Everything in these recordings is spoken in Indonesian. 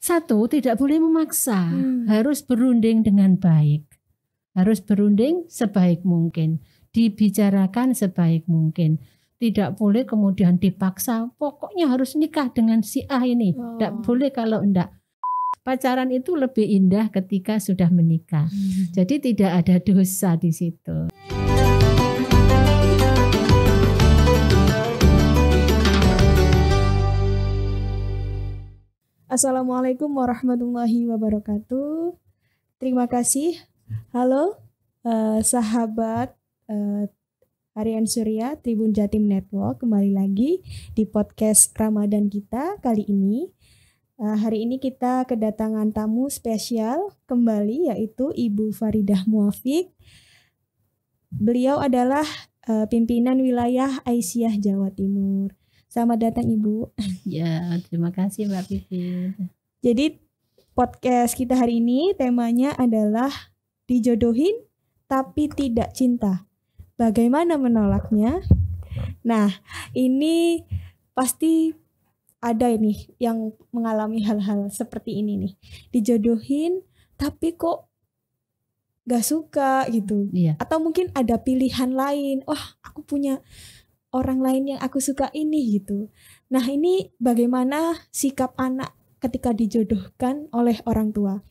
Satu, tidak boleh memaksa, harus berunding dengan baik. Harus berunding sebaik mungkin, dibicarakan sebaik mungkin. Tidak boleh kemudian dipaksa, pokoknya harus nikah dengan si A ini. Tidak boleh kalau enggak. Pacaran itu lebih indah ketika sudah menikah. Jadi tidak ada dosa di situ. Assalamualaikum warahmatullahi wabarakatuh. Terima kasih. Halo sahabat Harian Surya Tribun Jatim Network. Kembali lagi di podcast Ramadan kita kali ini. Hari ini kita kedatangan tamu spesial kembali, yaitu Ibu Faridah Muafiq. Beliau adalah pimpinan wilayah Aisyah Jawa Timur. Selamat datang Ibu. Ya, terima kasih Mbak Pipin. Jadi podcast kita hari ini temanya adalah dijodohin tapi tidak cinta. Bagaimana menolaknya? Nah, ini pasti ada ini yang mengalami hal-hal seperti ini nih. Dijodohin tapi kok gak suka gitu. Iya. Atau mungkin ada pilihan lain. Wah, aku punya orang lain yang aku suka ini gitu. Nah, ini bagaimana sikap anak ketika dijodohkan oleh orang tua?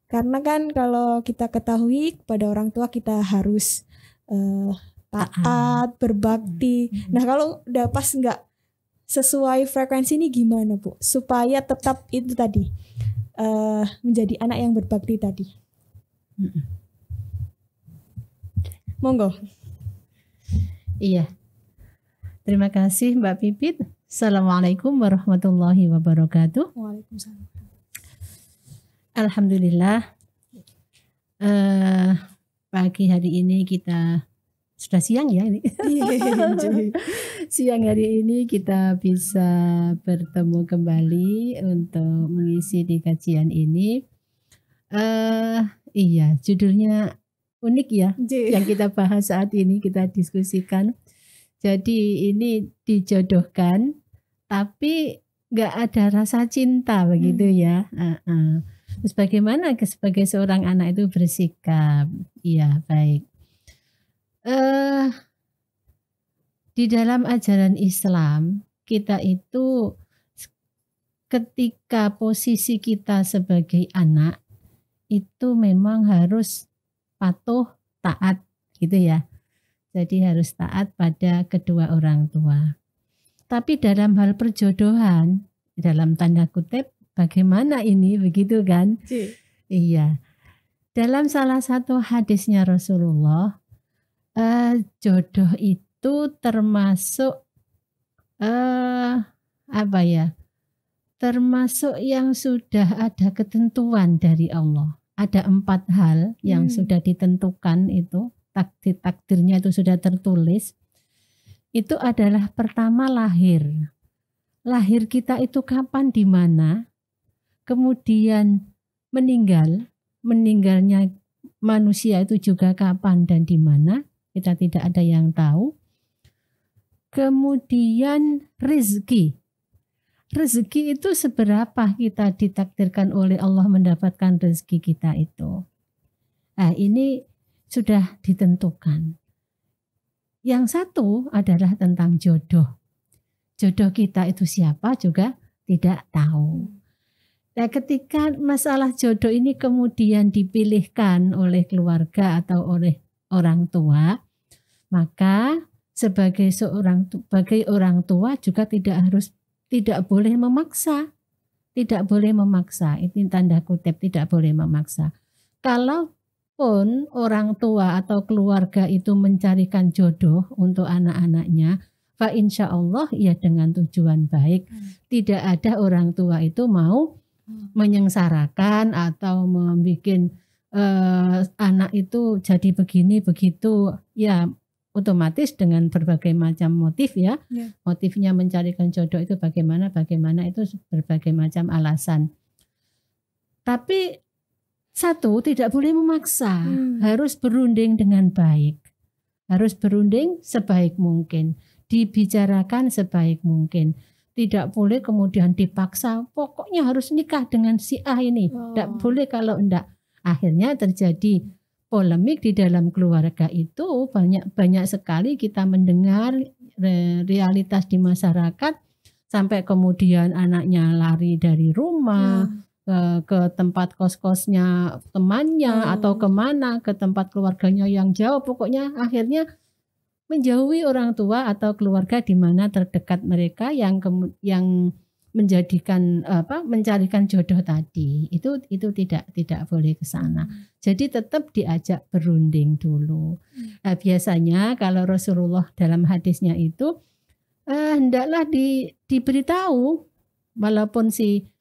Karena kan kalau kita ketahui kepada orang tua kita harus taat, berbakti. Nah, kalau udah pas nggak sesuai frekuensi ini gimana Bu? Supaya tetap itu tadi menjadi anak yang berbakti tadi. Monggo. Iya. Terima kasih Mbak Pipit. Assalamualaikum warahmatullahi wabarakatuh. Waalaikumsalam. Alhamdulillah. Pagi hari ini kita sudah siang ya ini. Siang hari ini kita bisa bertemu kembali untuk mengisi di kajian ini. Iya, judulnya unik ya. Yang kita bahas saat ini, kita diskusikan. Jadi ini dijodohkan tapi nggak ada rasa cinta begitu ya. Terus bagaimana sebagai seorang anak itu bersikap? Iya, baik. Di dalam ajaran Islam kita itu ketika posisi kita sebagai anak itu memang harus patuh, taat gitu ya. Jadi harus taat pada kedua orang tua. Tapi dalam hal perjodohan, dalam tanda kutip, bagaimana ini begitu kan? Iya. Dalam salah satu hadisnya Rasulullah, jodoh itu termasuk termasuk yang sudah ada ketentuan dari Allah. Ada 4 hal yang sudah ditentukan itu, takdirnya itu sudah tertulis. Itu adalah pertama lahir. Lahir kita itu kapan, di mana? Kemudian meninggalnya manusia itu juga kapan dan di mana? Kita tidak ada yang tahu. Kemudian rezeki. Rezeki itu seberapa kita ditakdirkan oleh Allah mendapatkan rezeki kita itu. Nah, ini sudah ditentukan. Yang satu adalah tentang jodoh. Jodoh kita itu siapa juga tidak tahu. Nah, ketika masalah jodoh ini kemudian dipilihkan oleh keluarga atau oleh orang tua, maka sebagai orang tua juga tidak boleh memaksa. Tidak boleh memaksa. Itu tanda kutip, tidak boleh memaksa. Kalaupun orang tua atau keluarga itu mencarikan jodoh untuk anak-anaknya, fa insya Allah ya dengan tujuan baik. Tidak ada orang tua itu mau menyengsarakan atau membuat anak itu jadi begini begitu, ya otomatis dengan berbagai macam motif ya. Motifnya mencarikan jodoh itu bagaimana itu berbagai macam alasan. Tapi satu, tidak boleh memaksa, harus berunding dengan baik. Harus berunding sebaik mungkin, dibicarakan sebaik mungkin. tidak boleh kemudian dipaksa, pokoknya harus nikah dengan si A ini. Tidak boleh kalau enggak. Akhirnya terjadi polemik di dalam keluarga itu, banyak sekali kita mendengar realitas di masyarakat, sampai kemudian anaknya lari dari rumah ke tempat kos-kosnya temannya atau kemana, ke tempat keluarganya yang jauh, pokoknya akhirnya menjauhi orang tua atau keluarga di mana terdekat mereka yang menjadikan mencarikan jodoh tadi. Itu tidak boleh ke sana. Jadi tetap diajak berunding dulu. Nah, biasanya kalau Rasulullah dalam hadisnya itu hendaklah diberitahu, walaupun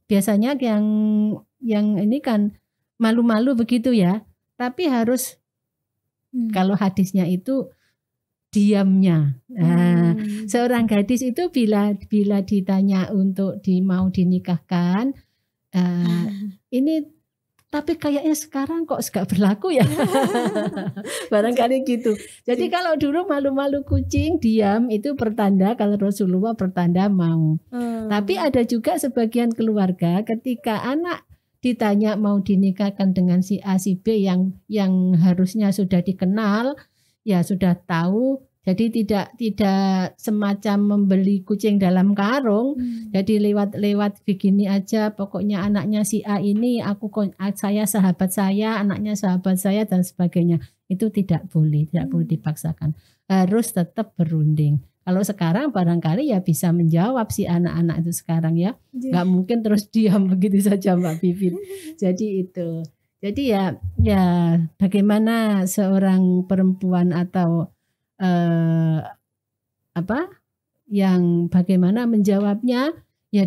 biasanya yang ini kan malu-malu begitu ya, tapi harus kalau hadisnya itu diamnya. Nah, seorang gadis itu bila ditanya untuk mau dinikahkan, ini tapi kayaknya sekarang kok gak berlaku ya. Barangkali gitu. Jadi kalau dulu malu-malu kucing, diam itu pertanda, kalau Rasulullah pertanda mau. Tapi ada juga sebagian keluarga ketika anak ditanya mau dinikahkan dengan si A si B yang harusnya sudah dikenal, ya sudah tahu, jadi tidak semacam membeli kucing dalam karung. Jadi lewat begini aja, pokoknya anaknya si A ini saya sahabat saya, anaknya sahabat saya dan sebagainya. Itu tidak boleh dipaksakan. Harus tetap berunding. Kalau sekarang barangkali ya bisa menjawab si anak-anak itu sekarang ya. Nggak mungkin terus diam begitu saja Mbak Pipit. Jadi itu. Jadi ya bagaimana seorang perempuan atau yang bagaimana menjawabnya, ya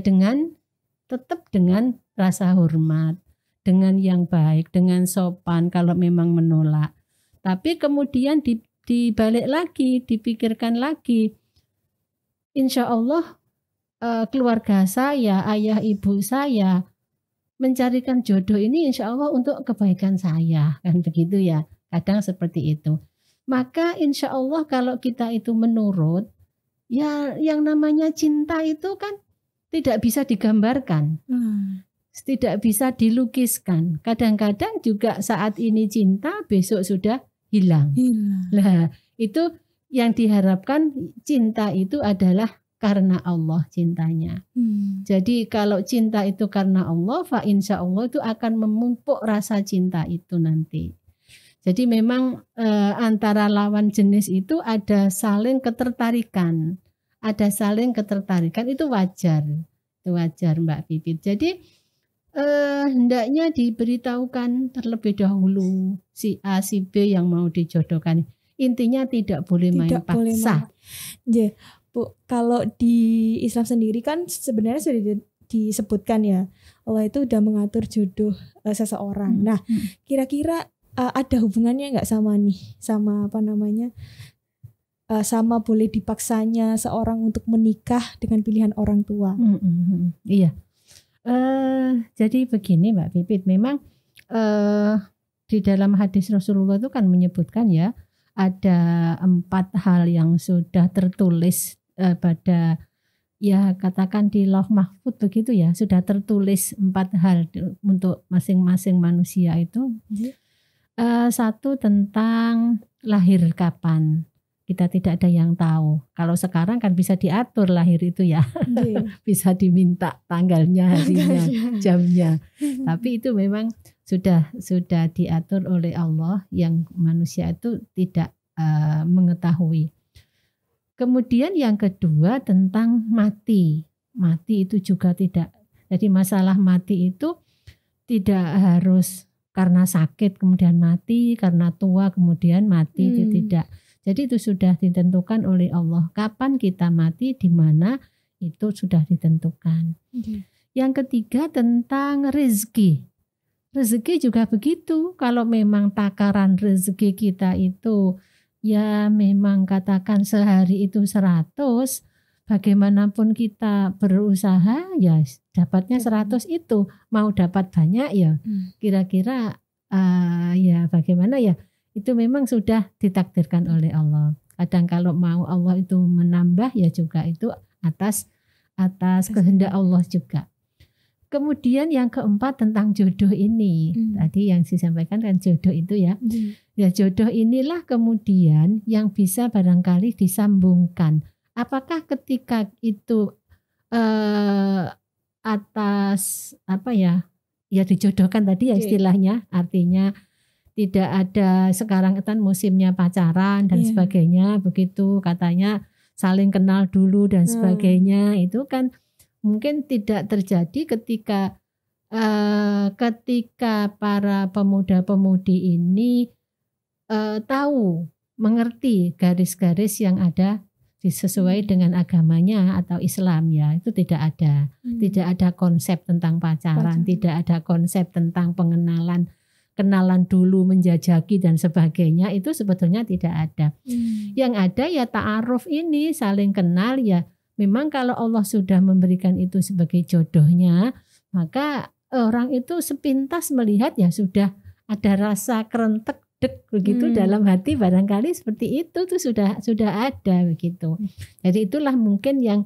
tetap dengan rasa hormat, dengan yang baik, dengan sopan kalau memang menolak. Tapi kemudian dibalik lagi, dipikirkan lagi, insya Allah keluarga saya, ayah ibu saya mencarikan jodoh ini insya Allah untuk kebaikan saya, kan begitu ya. Kadang seperti itu. Maka insya Allah kalau kita itu menurut, ya yang namanya cinta itu kan tidak bisa digambarkan, tidak bisa dilukiskan. Kadang-kadang juga saat ini cinta, besok sudah hilang. Nah, itu yang diharapkan, cinta itu adalah karena Allah cintanya. Jadi kalau cinta itu karena Allah, fa insya Allah itu akan memumpuk rasa cinta itu nanti. Jadi memang antara lawan jenis itu ada saling ketertarikan. Ada saling ketertarikan, itu wajar. Itu wajar Mbak Pipit. Jadi hendaknya diberitahukan terlebih dahulu si A si B yang mau dijodohkan. Intinya tidak boleh main paksa. Bu, kalau di Islam sendiri kan sebenarnya sudah disebutkan ya, Allah itu udah mengatur jodoh seseorang. Nah, kira-kira ada hubungannya nggak sama sama boleh dipaksanya seorang untuk menikah dengan pilihan orang tua? Iya. Jadi begini Mbak Pipit, memang di dalam hadis Rasulullah itu kan menyebutkan ya, ada 4 hal yang sudah tertulis pada, ya katakan di Lauh Mahfud begitu ya, sudah tertulis 4 hal untuk masing-masing manusia itu. Satu tentang lahir kapan, kita tidak ada yang tahu. Kalau sekarang kan bisa diatur lahir itu ya, bisa diminta tanggalnya, harinya, jamnya. Tapi itu memang sudah diatur oleh Allah, yang manusia itu tidak mengetahui. Kemudian yang kedua tentang mati. Mati itu juga tidak. Jadi masalah mati itu tidak harus karena sakit kemudian mati, karena tua kemudian mati, itu tidak. Jadi itu sudah ditentukan oleh Allah. Kapan kita mati, di mana, itu sudah ditentukan. Yang ketiga tentang rezeki. Rezeki juga begitu. Kalau memang takaran rezeki kita itu ya memang katakan sehari itu 100, bagaimanapun kita berusaha ya dapatnya 100 itu. Mau dapat banyak ya kira-kira ya bagaimana ya, itu memang sudah ditakdirkan oleh Allah. Kadang kalau mau Allah itu menambah ya juga itu atas atas kehendak Allah juga. Kemudian yang keempat tentang jodoh ini. Tadi yang disampaikan kan jodoh itu ya. Ya jodoh inilah kemudian yang bisa barangkali disambungkan. Apakah ketika itu atas apa ya? Ya dijodohkan tadi ya istilahnya, artinya tidak ada sekarang kan musimnya pacaran dan sebagainya, begitu katanya saling kenal dulu dan sebagainya, itu kan mungkin tidak terjadi ketika para pemuda-pemudi ini tahu, mengerti garis-garis yang ada sesuai dengan agamanya atau Islam ya, itu tidak ada. Tidak ada konsep tentang pacaran, tidak ada konsep tentang kenalan dulu, menjajaki dan sebagainya, itu sebetulnya tidak ada. Yang ada ya ta'aruf ini, saling kenal ya. Memang kalau Allah sudah memberikan itu sebagai jodohnya, maka orang itu sepintas melihat ya sudah ada rasa kerentek dek begitu dalam hati, barangkali seperti itu tuh sudah ada begitu. Jadi itulah mungkin yang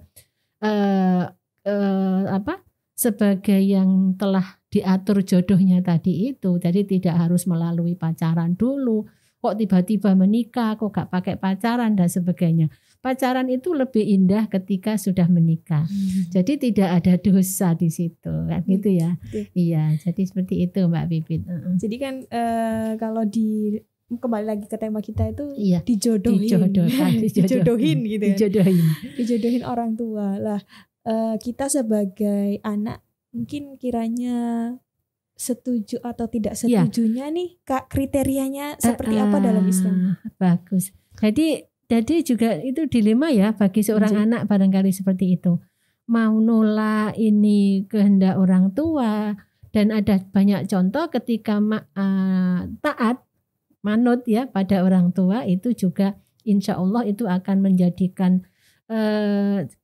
sebagai yang telah diatur jodohnya tadi itu. Jadi tidak harus melalui pacaran dulu, kok tiba-tiba menikah, kok gak pakai pacaran dan sebagainya. Pacaran itu lebih indah ketika sudah menikah. Jadi tidak ada dosa di situ, kan gitu ya. Iya, jadi seperti itu Mbak Pipit. Jadi kan kalau kembali lagi ke tema kita itu dijodohin gitu ya. Dijodohin orang tua. Lah kita sebagai anak mungkin kiranya setuju atau tidak setujunya nih Kak, kriterianya seperti apa dalam Islam? Bagus. Jadi juga itu dilema ya bagi seorang anak barangkali seperti itu. Mau nolak ini kehendak orang tua, dan ada banyak contoh ketika taat, manut ya pada orang tua, itu juga insya Allah itu akan menjadikan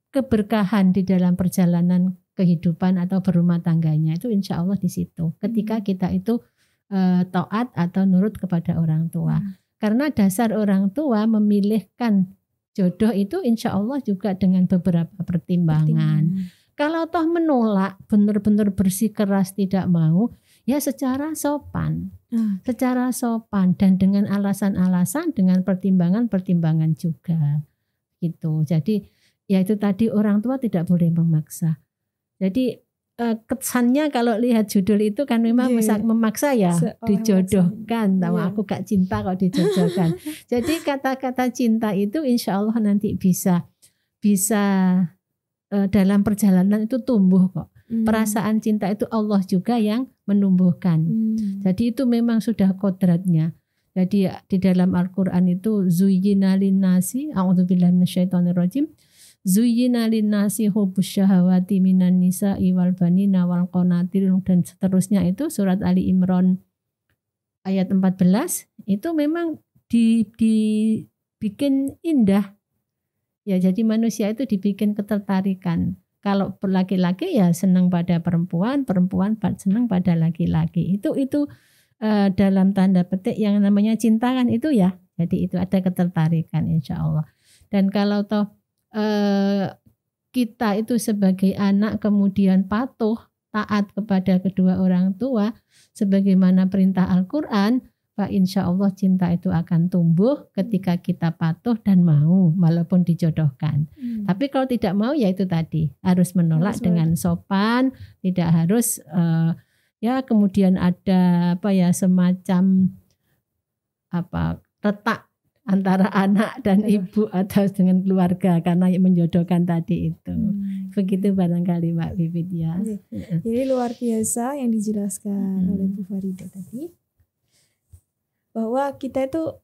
keberkahan di dalam perjalanan kehidupan atau berumah tangganya, itu insya Allah di situ. Ketika kita itu taat atau nurut kepada orang tua. Karena dasar orang tua memilihkan jodoh itu insya Allah juga dengan beberapa pertimbangan. Kalau toh menolak, benar-benar bersikeras tidak mau, ya secara sopan. Secara sopan dan dengan alasan-alasan, dengan pertimbangan-pertimbangan juga. Gitu. Jadi ya itu tadi, orang tua tidak boleh memaksa. Jadi kesannya kalau lihat judul itu kan memang memaksa ya, dijodohkan. Tahu aku gak cinta kok dijodohkan. Jadi kata-kata cinta itu insya Allah nanti bisa dalam perjalanan itu tumbuh kok. Perasaan cinta itu Allah juga yang menumbuhkan. Jadi itu memang sudah kodratnya. Jadi di dalam Al-Quran itu zuyyina linnasi, a'udzubillahi minasyaitonirrajim, zuyyina linnasi hubbus syahawati minan nisa'i wal banina wal qanatir, dan seterusnya itu surat Ali Imran ayat 14 itu memang dibikin indah. Ya, jadi manusia itu dibikin ketertarikan. Kalau laki-laki ya senang pada perempuan, perempuan senang pada laki-laki. Itu dalam tanda petik yang namanya cinta kan itu ya. Jadi itu ada ketertarikan insya Allah. Dan kalau toh kita itu sebagai anak kemudian patuh, taat kepada kedua orang tua sebagaimana perintah Al-Quran, Pak, insya Allah cinta itu akan tumbuh ketika kita patuh dan mau walaupun dijodohkan. Tapi kalau tidak mau ya itu tadi, harus menolak dengan sopan, tidak harus ya kemudian ada semacam retak antara anak dan ibu atau dengan keluarga karena menjodohkan tadi itu. Begitu barangkali Mbak Pipit ya. Jadi luar biasa yang dijelaskan oleh Bu Farida tadi, bahwa kita itu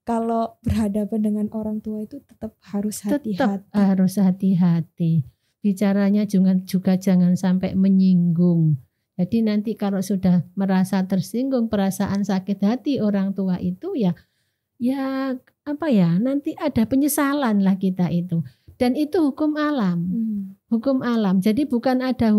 kalau berhadapan dengan orang tua itu tetap harus hati-hati. Harus hati-hati. Bicaranya juga jangan sampai menyinggung. Jadi nanti kalau sudah merasa tersinggung, perasaan sakit hati orang tua itu nanti ada penyesalan lah kita itu. Dan itu hukum alam. Hukum alam. Jadi bukan ada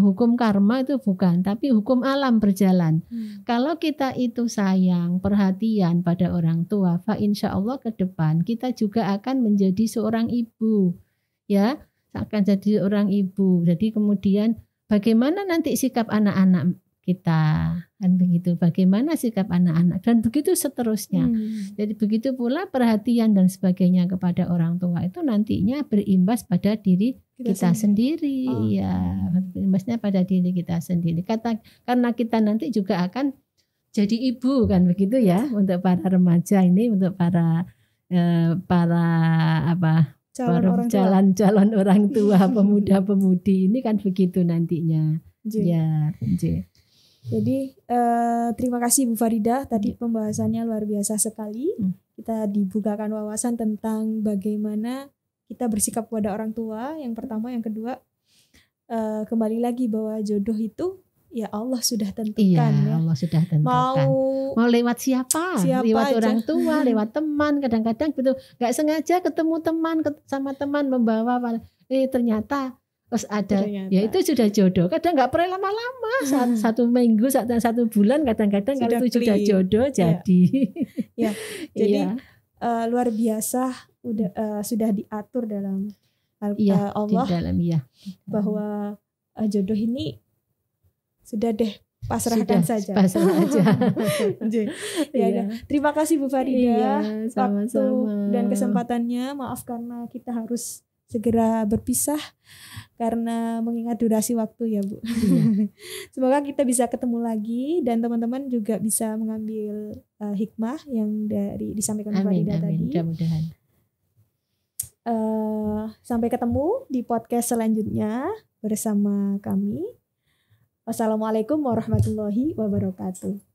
hukum karma, itu bukan, tapi hukum alam berjalan. Kalau kita itu sayang, perhatian pada orang tua, fa insya Allah ke depan kita juga akan menjadi seorang ibu. Ya, akan jadi orang ibu. Jadi kemudian bagaimana nanti sikap anak-anak kita, kan begitu. Bagaimana sikap anak-anak dan begitu seterusnya. Jadi begitu pula perhatian dan sebagainya kepada orang tua itu nantinya berimbas pada diri kita sendiri. Ya, berimbasnya pada diri kita sendiri. Karena kita nanti juga akan jadi ibu, kan begitu ya, untuk para remaja ini, untuk para calon orang tua, pemuda-pemudi ini kan begitu nantinya. Ya, Jadi terima kasih Bu Farida, tadi pembahasannya luar biasa sekali. Kita dibukakan wawasan tentang bagaimana kita bersikap kepada orang tua, yang pertama, yang kedua kembali lagi bahwa jodoh itu ya Allah sudah tentukan. Iya, Allah sudah tentukan. Mau lewat siapa? Lewat aja. orang tua, lewat teman. Kadang-kadang gitu, nggak sengaja ketemu teman, sama teman membawa, ternyata terus ada, ya itu sudah jodoh. Kadang nggak perlu lama-lama, satu minggu, satu bulan, kadang-kadang kalau itu sudah jodoh jadi. Ya, jadi luar biasa, sudah diatur dalam Allah di dalam, bahwa jodoh ini sudah deh, pasrahkan saja. Pasrah aja. Terima kasih Bu Farida, sama-sama. Waktu dan kesempatannya. Maaf karena kita harus segera berpisah karena mengingat durasi waktu ya Bu. Semoga kita bisa ketemu lagi dan teman-teman juga bisa mengambil hikmah yang disampaikan Bu Farida tadi. Mudah-mudahan. Sampai ketemu di podcast selanjutnya bersama kami. Wassalamualaikum warahmatullahi wabarakatuh.